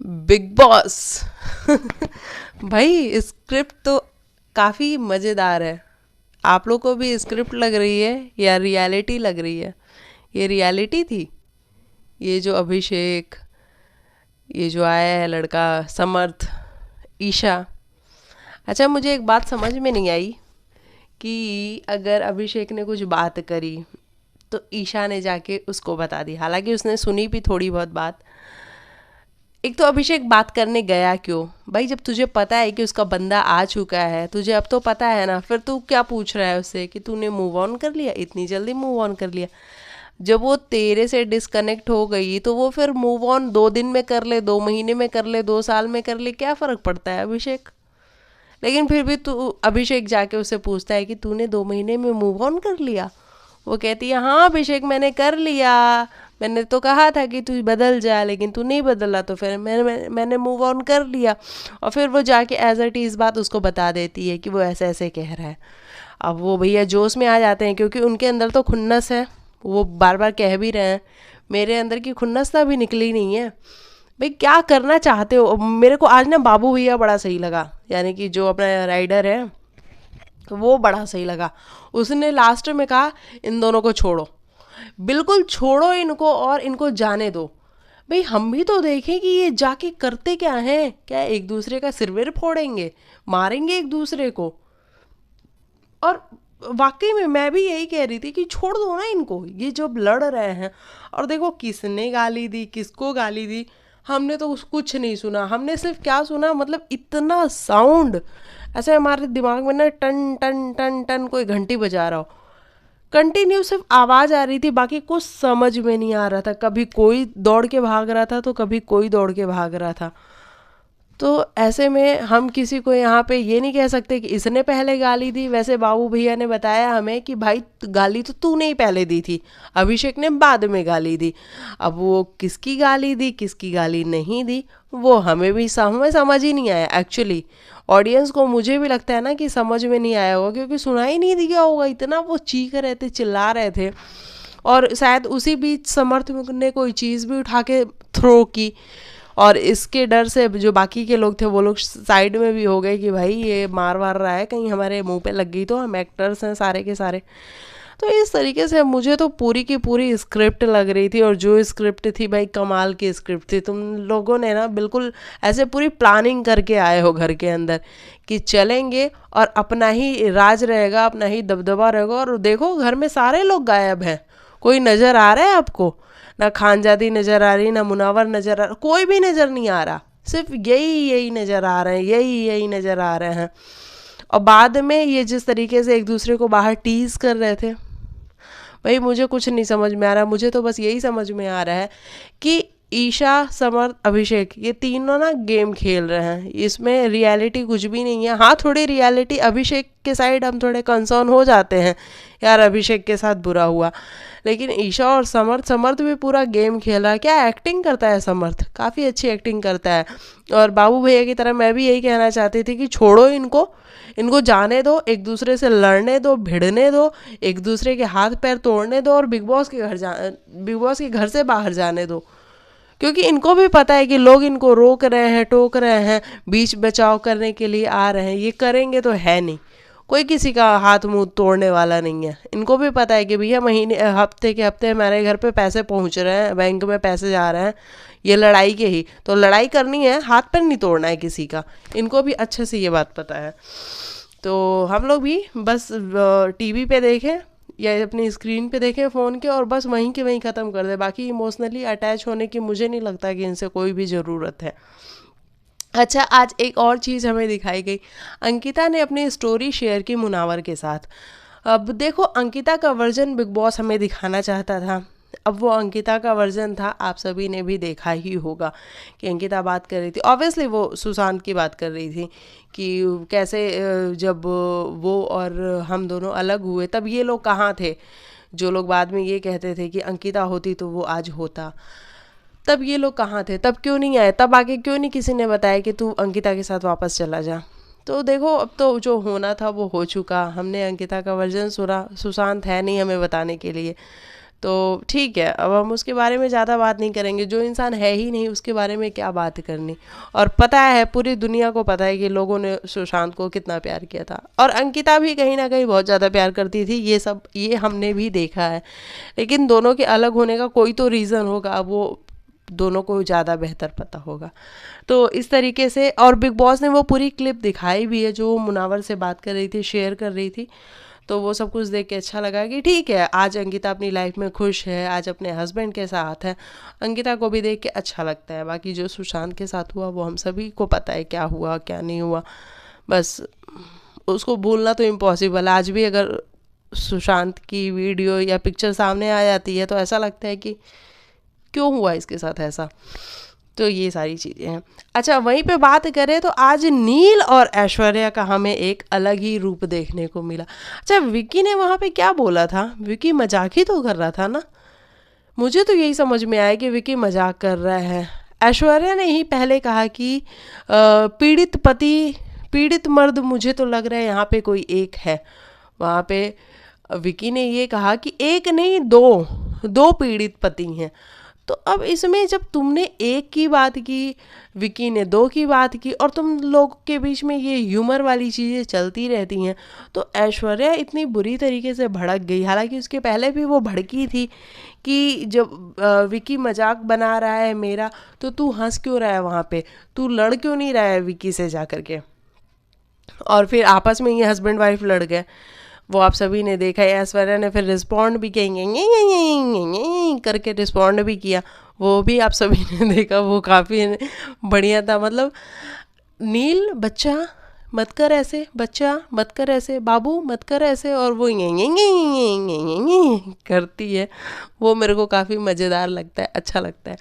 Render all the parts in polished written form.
Big boss. भाई script तो काफ़ी मज़ेदार है। आप लोग को भी स्क्रिप्ट लग रही है या रियलिटी लग रही है? ये रियलिटी थी। ये जो अभिषेक, ये जो आया है लड़का समर्थ, ईशा। अच्छा, मुझे एक बात समझ में नहीं आई कि अगर अभिषेक ने कुछ बात करी तो ईशा ने जाके उसको बता दी, हालांकि उसने सुनी भी थोड़ी बहुत बात। एक तो अभिषेक बात करने गया क्यों? भाई जब तुझे पता है कि उसका बंदा आ चुका है, तुझे अब तो पता है ना, फिर तू क्या पूछ रहा है उससे कि तूने मूव ऑन कर लिया, इतनी जल्दी मूव ऑन कर लिया? जब वो तेरे से डिस्कनेक्ट हो गई तो वो फिर मूव ऑन 2 दिन में कर ले, 2 महीने में कर ले, 2 साल में कर ले, क्या फ़र्क पड़ता है अभिषेक? लेकिन फिर भी तू अभिषेक जाके उससे पूछता है कि तूने 2 महीने में मूव ऑन कर लिया। वो कहती है हाँ अभिषेक मैंने कर लिया, मैंने तो कहा था कि तू बदल जा लेकिन तू नहीं बदला, तो फिर मैंने मूव ऑन कर लिया। और फिर वो जाके एज इट इज़ बात उसको बता देती है कि वो ऐसे ऐसे कह रहा है। अब वो भैया जोश में आ जाते हैं क्योंकि उनके अंदर तो खुन्नस है। वो बार बार कह भी रहे हैं मेरे अंदर की खुन्नस तो अभी निकली नहीं है। भाई क्या करना चाहते हो? मेरे को आज ना बाबू भैया बड़ा सही लगा, यानी कि जो अपना राइडर है वो बड़ा सही लगा। उसने लास्ट में कहा इन दोनों को छोड़ो, बिल्कुल छोड़ो इनको और इनको जाने दो। भाई हम भी तो देखें कि ये जाके करते क्या हैं, क्या एक दूसरे का सिरविर फोड़ेंगे, मारेंगे एक दूसरे को? और वाकई में मैं भी यही कह रही थी कि छोड़ दो ना इनको, ये जब लड़ रहे हैं। और देखो किसने गाली दी, किसको गाली दी, हमने तो कुछ नहीं सुना। हमने सिर्फ क्या सुना, मतलब इतना साउंड ऐसे हमारे दिमाग में ना टन टन टन टन कोई घंटी बजा रहा हो। कंटिन्यू सिर्फ आवाज़ आ रही थी, बाकी कुछ समझ में नहीं आ रहा था। कभी कोई दौड़ के भाग रहा था तो कभी कोई दौड़ के भाग रहा था। तो ऐसे में हम किसी को यहाँ पे ये नहीं कह सकते कि इसने पहले गाली दी। वैसे बाबू भैया ने बताया हमें कि भाई गाली तो तूने ही पहले दी थी, अभिषेक ने बाद में गाली दी। अब वो किसकी गाली दी किसकी गाली नहीं दी वो हमें भी हमें समझ ही नहीं आया एक्चुअली। ऑडियंस को, मुझे भी लगता है ना कि समझ में नहीं आया होगा क्योंकि सुना ही नहीं दिया होगा, इतना वो चीख रहे थे, चिल्ला रहे थे। और शायद उसी बीच समर्थ ने कोई चीज़ भी उठा के थ्रो की, और इसके डर से जो बाकी के लोग थे वो लोग साइड में भी हो गए कि भाई ये मार वार रहा है, कहीं हमारे मुंह पे लग गई तो, हम एक्टर्स हैं सारे के सारे। तो इस तरीके से मुझे तो पूरी की पूरी स्क्रिप्ट लग रही थी, और जो स्क्रिप्ट थी भाई कमाल की स्क्रिप्ट थी। तुम लोगों ने ना बिल्कुल ऐसे पूरी प्लानिंग करके आए हो घर के अंदर कि चलेंगे और अपना ही राज रहेगा, अपना ही दबदबा रहेगा। और देखो घर में सारे लोग गायब हैं, कोई नज़र आ रहा है आपको? ना खानजादी नज़र आ रही, ना मुनावर नज़र आ रहा, कोई भी नज़र नहीं आ रहा। सिर्फ यही यही नज़र आ रहे हैं, यही यही नज़र आ रहे हैं। और बाद में ये जिस तरीके से एक दूसरे को बाहर टीज कर रहे थे, भाई मुझे कुछ नहीं समझ में आ रहा। मुझे तो बस यही समझ में आ रहा है कि ईशा, समर, अभिषेक ये तीनों ना गेम खेल रहे हैं, इसमें रियलिटी कुछ भी नहीं है। हाँ थोड़ी रियलिटी अभिषेक के साइड हम थोड़े कंसर्न हो जाते हैं, यार अभिषेक के साथ बुरा हुआ। लेकिन ईशा और समर्थ, समर्थ भी पूरा गेम खेला। क्या एक्टिंग करता है समर्थ, काफ़ी अच्छी एक्टिंग करता है। और बाबू भैया की तरह मैं भी यही कहना चाहती थी कि छोड़ो इनको, इनको जाने दो, एक दूसरे से लड़ने दो, भिड़ने दो, एक दूसरे के हाथ पैर तोड़ने दो, और बिग बॉस के घर से बाहर जाने दो। क्योंकि इनको भी पता है कि लोग इनको रोक रहे हैं, टोक रहे हैं, बीच बचाव करने के लिए आ रहे हैं, ये करेंगे तो है नहीं, कोई किसी का हाथ मुंह तोड़ने वाला नहीं है। इनको भी पता है कि भैया महीने हफ्ते के हफ्ते हमारे घर पे पैसे पहुंच रहे हैं, बैंक में पैसे जा रहे हैं, ये लड़ाई के ही तो लड़ाई करनी है, हाथ पैर नहीं तोड़ना है किसी का। इनको भी अच्छे से ये बात पता है। तो हम लोग भी बस टीवी पे देखें या अपनी स्क्रीन पे देखें फ़ोन के, और बस वहीं के वहीं ख़त्म कर दे। बाकी इमोशनली अटैच होने की मुझे नहीं लगता कि इनसे कोई भी ज़रूरत है। अच्छा, आज एक और चीज़ हमें दिखाई गई। अंकिता ने अपनी स्टोरी शेयर की मुनावर के साथ। अब देखो अंकिता का वर्जन बिग बॉस हमें दिखाना चाहता था। अब वो अंकिता का वर्जन था, आप सभी ने भी देखा ही होगा कि अंकिता बात कर रही थी, ऑब्वियसली वो सुशांत की बात कर रही थी कि कैसे जब वो और हम दोनों अलग हुए तब ये लोग कहाँ थे। जो लोग बाद में ये कहते थे कि अंकिता होती तो वो आज होता, तब ये लोग कहाँ थे, तब क्यों नहीं आए, तब आके क्यों नहीं किसी ने बताया कि तू अंकिता के साथ वापस चला जा। तो देखो अब तो जो होना था वो हो चुका। हमने अंकिता का वर्जन सुना, सुशांत है नहीं हमें बताने के लिए। तो ठीक है, अब हम उसके बारे में ज़्यादा बात नहीं करेंगे, जो इंसान है ही नहीं उसके बारे में क्या बात करनी। और पता है, पूरी दुनिया को पता है कि लोगों ने सुशांत को कितना प्यार किया था, और अंकिता भी कहीं ना कहीं बहुत ज़्यादा प्यार करती थी, ये हमने भी देखा है। लेकिन दोनों के अलग होने का कोई तो रीज़न होगा, वो दोनों को ज़्यादा बेहतर पता होगा। तो इस तरीके से, और बिग बॉस ने वो पूरी क्लिप दिखाई भी है जो मुनावर से बात कर रही थी, शेयर कर रही थी। तो वो सब कुछ देख के अच्छा लगा कि ठीक है, आज अंकिता अपनी लाइफ में खुश है, आज अपने हस्बैंड के साथ है। अंकिता को भी देख के अच्छा लगता है। बाकी जो सुशांत के साथ हुआ वो हम सभी को पता है, क्या हुआ क्या नहीं हुआ। बस उसको भूलना तो इम्पॉसिबल है। आज भी अगर सुशांत की वीडियो या पिक्चर सामने आ जाती है तो ऐसा लगता है कि क्यों हुआ इसके साथ ऐसा। तो ये सारी चीज़ें हैं। अच्छा, वहीं पे बात करें तो आज नील और ऐश्वर्या का हमें एक अलग ही रूप देखने को मिला। अच्छा, विकी ने वहाँ पे क्या बोला था? विकी मजाक ही तो कर रहा था ना। मुझे तो यही समझ में आया कि विकी मजाक कर रहा है। ऐश्वर्या ने ही पहले कहा कि पीड़ित पति, पीड़ित मर्द, मुझे तो लग रहा है यहाँ पे कोई एक है। वहाँ पे विकी ने ये कहा कि एक नहीं, दो दो पीड़ित पति हैं। तो अब इसमें जब तुमने एक की बात की, विकी ने दो की बात की, और तुम लोग के बीच में ये ह्यूमर वाली चीज़ें चलती रहती हैं, तो ऐश्वर्या इतनी बुरी तरीके से भड़क गई। हालांकि उसके पहले भी वो भड़की थी कि जब विकी मजाक बना रहा है मेरा, तो तू हंस क्यों रहा है वहाँ पे, तू लड़ क्यों नहीं रहा है विकी से जा करके। और फिर आपस में ये हस्बैंड वाइफ लड़ गए, वो आप सभी ने देखा है। ऐश्वर्या ने फिर रिस्पॉन्ड भी किया, करके रिस्पॉन्ड भी किया, वो भी आप सभी ने देखा, वो काफ़ी बढ़िया था। मतलब नील, बच्चा मत कर ऐसे, बच्चा मत कर ऐसे, बाबू मत कर ऐसे, और वो करती है। वो मेरे को काफ़ी मज़ेदार लगता है, अच्छा लगता है।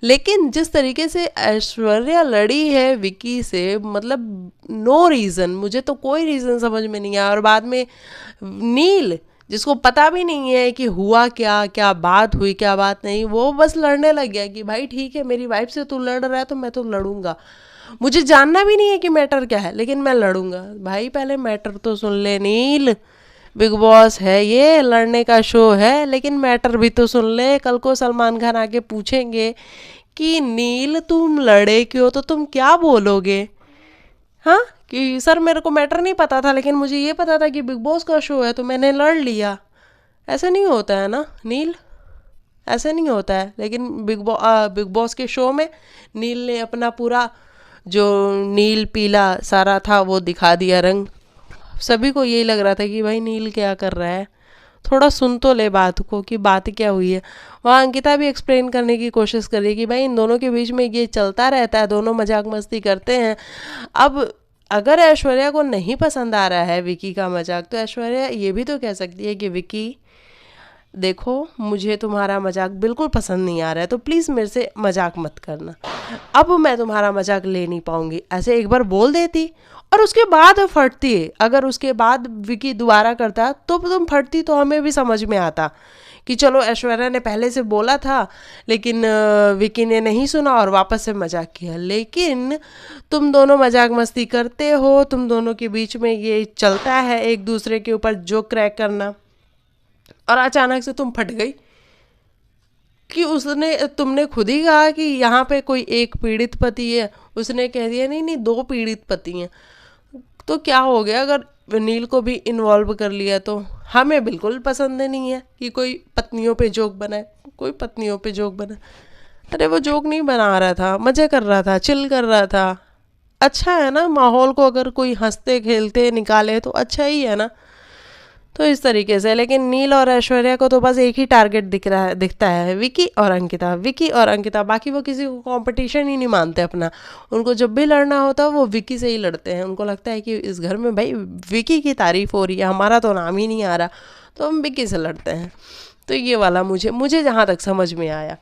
लेकिन जिस तरीके से ऐश्वर्या लड़ी है विकी से, मतलब नो रीज़न, मुझे तो कोई रीज़न समझ में नहीं आया। और बाद में नील, जिसको पता भी नहीं है कि हुआ क्या, क्या बात हुई क्या बात नहीं, वो बस लड़ने लग गया कि भाई ठीक है, मेरी वाइफ से तू लड़ रहा है तो मैं तो लड़ूंगा, मुझे जानना भी नहीं है कि मैटर क्या है, लेकिन मैं लड़ूंगा। भाई पहले मैटर तो सुन ले नील, बिग बॉस है ये, लड़ने का शो है, लेकिन मैटर भी तो सुन ले। कल को सलमान खान आके पूछेंगे कि नील तुम लड़े क्यों, तो तुम क्या बोलोगे? हाँ, कि सर मेरे को मैटर नहीं पता था, लेकिन मुझे ये पता था कि बिग बॉस का शो है तो मैंने लड़ लिया। ऐसे नहीं होता है ना नील, ऐसे नहीं होता है। लेकिन बिग बॉस के शो में नील ने अपना पूरा जो नील पीला सारा था वो दिखा दिया रंग। सभी को यही लग रहा था कि भाई नील क्या कर रहा है, थोड़ा सुन तो ले बात को कि बात क्या हुई है। वहाँ अंकिता भी एक्सप्लेन करने की कोशिश कर रही है कि भाई इन दोनों के बीच में ये चलता रहता है, दोनों मजाक मस्ती करते हैं। अब अगर ऐश्वर्या को नहीं पसंद आ रहा है विकी का मजाक, तो ऐश्वर्या ये भी तो कह सकती है कि विकी देखो, मुझे तुम्हारा मजाक बिल्कुल पसंद नहीं आ रहा है, तो प्लीज़ मेरे से मजाक मत करना, अब मैं तुम्हारा मजाक ले नहीं पाऊंगी। ऐसे एक बार बोल देती और उसके बाद फटती। अगर उसके बाद विकी दोबारा करता तो तुम फटती, तो हमें भी समझ में आता कि चलो ऐश्वर्या ने पहले से बोला था, लेकिन विकी ने नहीं सुना और वापस से मजाक किया। लेकिन तुम दोनों मजाक मस्ती करते हो, तुम दोनों के बीच में ये चलता है एक दूसरे के ऊपर जोक क्रैक करना, और अचानक से तुम फट गई कि तुमने खुद ही कहा कि यहाँ पे कोई एक पीड़ित पति है, उसने कह दिया नहीं नहीं दो पीड़ित पति हैं। तो क्या हो गया अगर नील को भी इन्वॉल्व कर लिया? तो हमें बिल्कुल पसंद नहीं है कि कोई पत्नियों पे जोक बनाए, कोई पत्नियों पे जोक बनाए। अरे वो जोक नहीं बना रहा था, मज़े कर रहा था, चिल कर रहा था। अच्छा है ना, माहौल को अगर कोई हंसते खेलते निकाले तो अच्छा ही है ना। तो इस तरीके से। लेकिन नील और ऐश्वर्या को तो बस एक ही टारगेट दिखता है, विकी और अंकिता, विकी और अंकिता। बाकी वो किसी को कंपटीशन ही नहीं मानते अपना। उनको जब भी लड़ना होता है वो विकी से ही लड़ते हैं। उनको लगता है कि इस घर में भाई विकी की तारीफ हो रही है, हमारा तो नाम ही नहीं आ रहा, तो हम विकी से लड़ते हैं। तो ये वाला मुझे जहाँ तक समझ में आया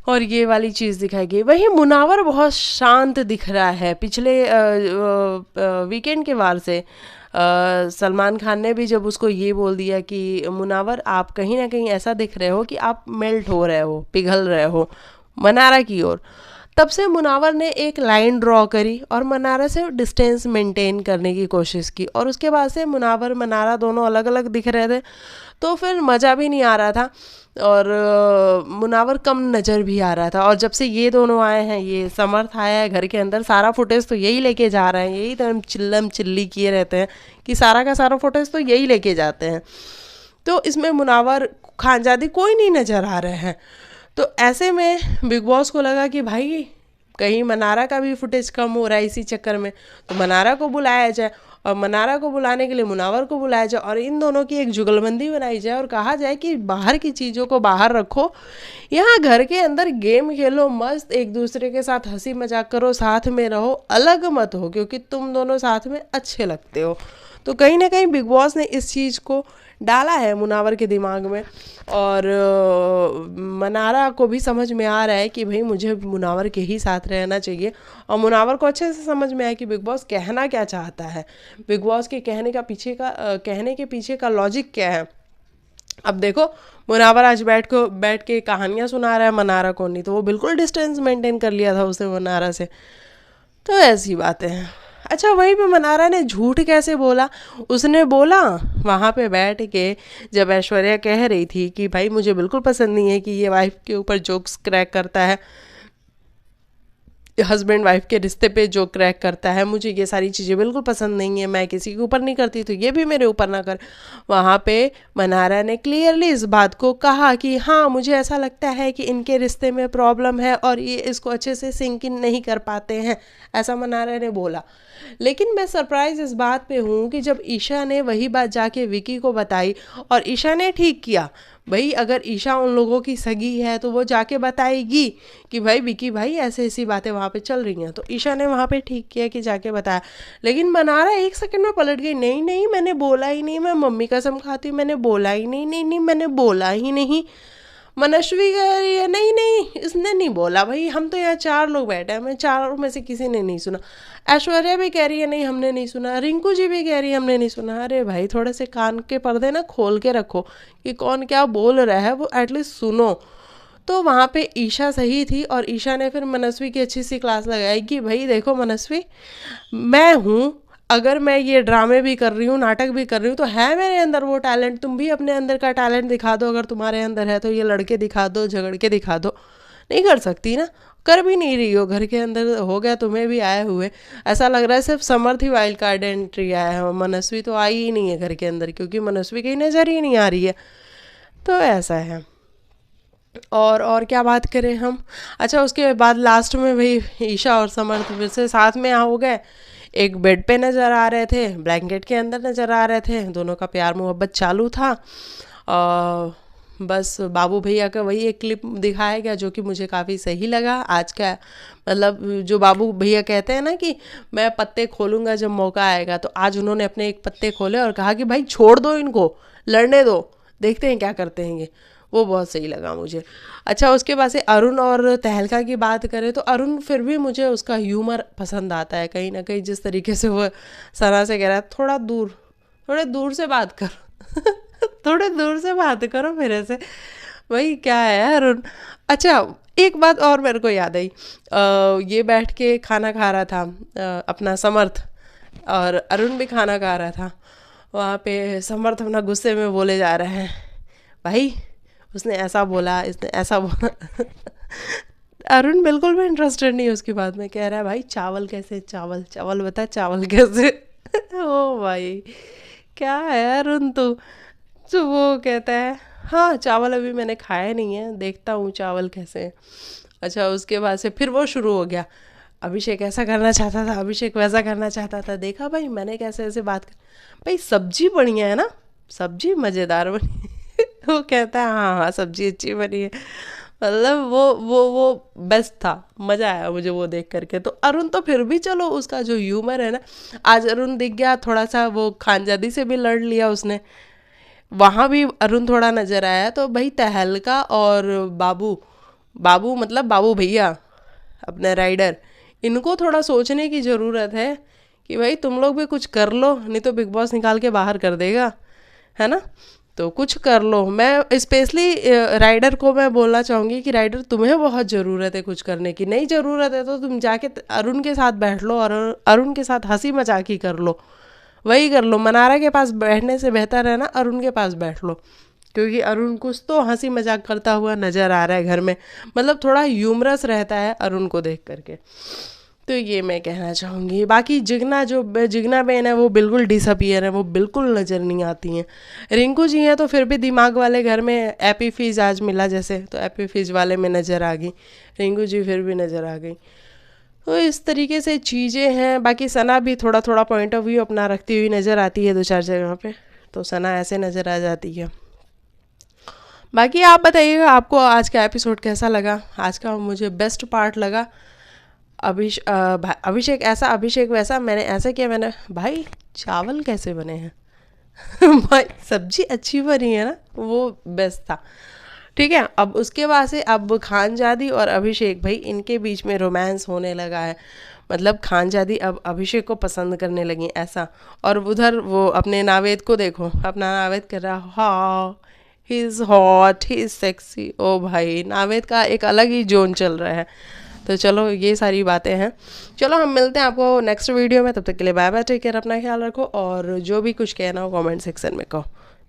और ये वाली चीज़ दिखाई गई। वहीं मुनावर बहुत शांत दिख रहा है। पिछले वीकेंड के वार से सलमान खान ने भी जब उसको ये बोल दिया कि मुनावर आप कहीं ना कहीं ऐसा दिख रहे हो कि आप मेल्ट हो रहे हो, पिघल रहे हो मनारा की ओर, तब से मुनावर ने एक लाइन ड्रॉ करी और मनारा से डिस्टेंस मेंटेन करने की कोशिश की। और उसके बाद से मुनावर मनारा दोनों अलग अलग दिख रहे थे। तो फिर मज़ा भी नहीं आ रहा था और मुनावर कम नज़र भी आ रहा था। और जब से ये दोनों आए हैं, ये समर्थ आया है घर के अंदर, सारा फुटेज तो यही लेके जा रहे हैं, यही तो हम चिल्लम चिल्ली किए रहते हैं कि सारा का सारा फुटेज तो यही लेके जाते हैं। तो इसमें मुनावर खानजादी कोई नहीं नज़र आ रहे हैं। तो ऐसे में बिग बॉस को लगा कि भाई कहीं मनारा का भी फुटेज कम हो रहा है इसी चक्कर में, तो मनारा को बुलाया जाए, और मनारा को बुलाने के लिए मुनावर को बुलाया जाए, और इन दोनों की एक जुगलबंदी बनाई जाए और कहा जाए कि बाहर की चीज़ों को बाहर रखो, यहाँ घर के अंदर गेम खेलो, मस्त एक दूसरे के साथ हंसी मजाक करो, साथ में रहो, अलग मत हो, क्योंकि तुम दोनों साथ में अच्छे लगते हो। तो कहीं ना कहीं बिग बॉस ने इस चीज़ को डाला है मुनावर के दिमाग में, और मनारा को भी समझ में आ रहा है कि भाई मुझे मुनावर के ही साथ रहना चाहिए। और मुनावर को अच्छे से समझ में आया कि बिग बॉस कहना क्या चाहता है, बिग बॉस के कहने के पीछे का लॉजिक क्या है। अब देखो मुनावर आज बैठ के कहानियाँ सुना रहा है मनारा को, नहीं तो वो बिल्कुल डिस्टेंस मेंटेन कर लिया था उसने मनारा से। तो ऐसी बातें हैं। अच्छा, वहीं पे मनारा ने झूठ कैसे बोला? उसने बोला वहाँ पे बैठ के, जब ऐश्वर्या कह रही थी कि भाई मुझे बिल्कुल पसंद नहीं है कि ये वाइफ के ऊपर जोक्स क्रैक करता है, हस्बैंड वाइफ के रिश्ते पे जो क्रैक करता है, मुझे ये सारी चीज़ें बिल्कुल पसंद नहीं है, मैं किसी के ऊपर नहीं करती तो ये भी मेरे ऊपर ना कर। वहाँ पे मनारा ने क्लियरली इस बात को कहा कि हाँ मुझे ऐसा लगता है कि इनके रिश्ते में प्रॉब्लम है और ये इसको अच्छे से सिंक इन नहीं कर पाते हैं, ऐसा मनारा ने बोला। लेकिन मैं सरप्राइज इस बात पे हूँ कि जब ईशा ने वही बात जाके विकी को बताई, और ईशा ने ठीक किया भाई, अगर ईशा उन लोगों की सगी है तो वो जाके बताएगी कि भाई विकी भाई ऐसे ऐसी बातें वहाँ पे चल रही हैं, तो ईशा ने वहाँ पे ठीक किया कि जाके बताया। लेकिन मनारा एक सेकंड में पलट गई, नहीं नहीं मैंने बोला ही नहीं, मैं मम्मी कसम खाती हूँ मैंने बोला ही नहीं, नहीं नहीं मैंने बोला ही नहीं। मनस्वी कह रही है नहीं नहीं इसने नहीं बोला, भाई हम तो यहाँ 4 लोग बैठे हैं, मैं चारों में से किसी ने नहीं सुना। ऐश्वर्या भी कह रही है नहीं हमने नहीं सुना, रिंकू जी भी कह रही है हमने नहीं सुना। अरे भाई थोड़े से कान के पर्दे ना खोल के रखो कि कौन क्या बोल रहा है वो एटलीस्ट सुनो। तो वहाँ पे ईशा सही थी, और ईशा ने फिर मनस्वी की अच्छी सी क्लास लगाई कि भाई देखो मनस्वी, मैं हूँ, अगर मैं ये ड्रामे भी कर रही हूँ, नाटक भी कर रही हूँ, तो है मेरे अंदर वो टैलेंट, तुम भी अपने अंदर का टैलेंट दिखा दो, अगर तुम्हारे अंदर है तो ये लड़के दिखा दो, झगड़ के दिखा दो। नहीं कर सकती ना, कर भी नहीं रही हो, घर के अंदर हो गया तुम्हें भी आए हुए। ऐसा लग रहा है सिर्फ समर्थ ही वाइल्ड कार्ड एंट्री आया है, मनस्वी तो आई ही नहीं है घर के अंदर, क्योंकि मनस्वी की नज़र ही नहीं आ रही है। तो ऐसा है। और क्या बात करें हम। अच्छा, उसके बाद लास्ट में भाई ईशा और समर्थ फिर से साथ में हो गए, एक बेड पे नज़र आ रहे थे, ब्लैंकेट के अंदर नज़र आ रहे थे, दोनों का प्यार मोहब्बत चालू था। बस बाबू भैया का वही एक क्लिप दिखाया गया जो कि मुझे काफ़ी सही लगा आज का, मतलब जो बाबू भैया कहते हैं ना कि मैं पत्ते खोलूँगा जब मौका आएगा, तो आज उन्होंने अपने एक पत्ते खोले और कहा कि भाई छोड़ दो इनको, लड़ने दो, देखते हैं क्या करते हैं ये। वो बहुत सही लगा मुझे। अच्छा, उसके बाद से अरुण और तहलका की बात करें तो अरुण फिर भी मुझे उसका ह्यूमर पसंद आता है कहीं ना कहीं, जिस तरीके से वो सना से कह रहा है थोड़े दूर से बात करो थोड़े दूर से बात करो मेरे से, वही क्या है अरुण। अच्छा, एक बात और मेरे को याद आई, ये बैठ के खाना खा रहा था अपना समर्थ, और अरुण भी खाना खा रहा था। वहाँ पे समर्थ अपना गुस्से में बोले जा रहे हैं, भाई उसने ऐसा बोला, इसने ऐसा बोला अरुण बिल्कुल भी इंटरेस्टेड नहीं उसकी बात में, कह रहा है भाई चावल कैसे, चावल चावल बता चावल कैसे ओ भाई क्या है अरुण तू। तो वो कहता है हाँ चावल अभी मैंने खाया नहीं है, देखता हूँ चावल कैसे हैं। अच्छा, उसके बाद से फिर वो शुरू हो गया, अभिषेक ऐसा करना चाहता था, अभिषेक वैसा करना चाहता था, देखा भाई मैंने कैसे ऐसे बात कर, भाई सब्जी बढ़िया है ना, सब्जी मज़ेदार बनी वो कहता है हाँ हाँ सब्जी अच्छी बनी है, मतलब वो बेस्ट था, मज़ा आया मुझे वो देख करके। तो अरुण तो फिर भी चलो उसका जो ह्यूमर है ना, आज अरुण दिख गया थोड़ा सा, वो खानजादी से भी लड़ लिया उसने, वहाँ भी अरुण थोड़ा नज़र आया। तो भाई तहलका और बाबू बाबू मतलब बाबू भैया अपने राइडर, इनको थोड़ा सोचने की ज़रूरत है कि भाई तुम लोग भी कुछ कर लो, नहीं तो बिग बॉस निकाल के बाहर कर देगा, है ना। तो कुछ कर लो। मैं स्पेशली राइडर को मैं बोलना चाहूँगी कि राइडर तुम्हें बहुत ज़रूरत है कुछ करने की, नहीं ज़रूरत है तो तुम जाके अरुण के साथ बैठ लो और अरुण के साथ हंसी मजाक ही कर लो, वही कर लो। मनारा के पास बैठने से बेहतर है ना अरुण के पास बैठ लो, क्योंकि अरुण कुछ तो हंसी मजाक करता हुआ नज़र आ रहा है घर में, मतलब थोड़ा ह्यूमरस रहता है अरुण को देख करके। तो ये मैं कहना चाहूँगी। बाकी जिगना बहन है वो बिल्कुल डिसअपियर है, वो बिल्कुल नज़र नहीं आती हैं। रिंकू जी हैं तो फिर भी दिमाग वाले घर में एपी फिज आज मिला जैसे, तो एपी फिज वाले में नज़र आ गई, रिंकू जी फिर भी नज़र आ गई। तो इस तरीके से चीज़ें हैं। बाकी सना भी थोड़ा थोड़ा पॉइंट ऑफ व्यू अपना रखती हुई नज़र आती है 2-4 जगह पे, तो सना ऐसे नज़र आ जाती है। बाकी आप बताइएगा आपको आज का एपिसोड कैसा लगा। आज का मुझे बेस्ट पार्ट लगा अभिषेक ऐसा अभिषेक वैसा, मैंने ऐसा किया, मैंने भाई चावल कैसे बने हैं भाई सब्जी अच्छी बनी है ना, वो बेस्ट था। ठीक है, अब उसके बाद से अब खानजादी और अभिषेक भाई इनके बीच में रोमांस होने लगा है। मतलब खानजादी अब अभिषेक को पसंद करने लगी ऐसा। और उधर वो अपने नावेद को देखो, अपना नावेद कर रहा हाँ he is hot, he is sexy. ओ भाई नावेद का एक अलग ही जोन चल रहा है। तो चलो ये सारी बातें हैं। चलो हम मिलते हैं आपको नेक्स्ट वीडियो में, तब तक के लिए बाय बाय, टेक केयर, अपना ख्याल रखो, और जो भी कुछ कहना हो कमेंट सेक्शन में कहो।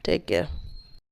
Take care.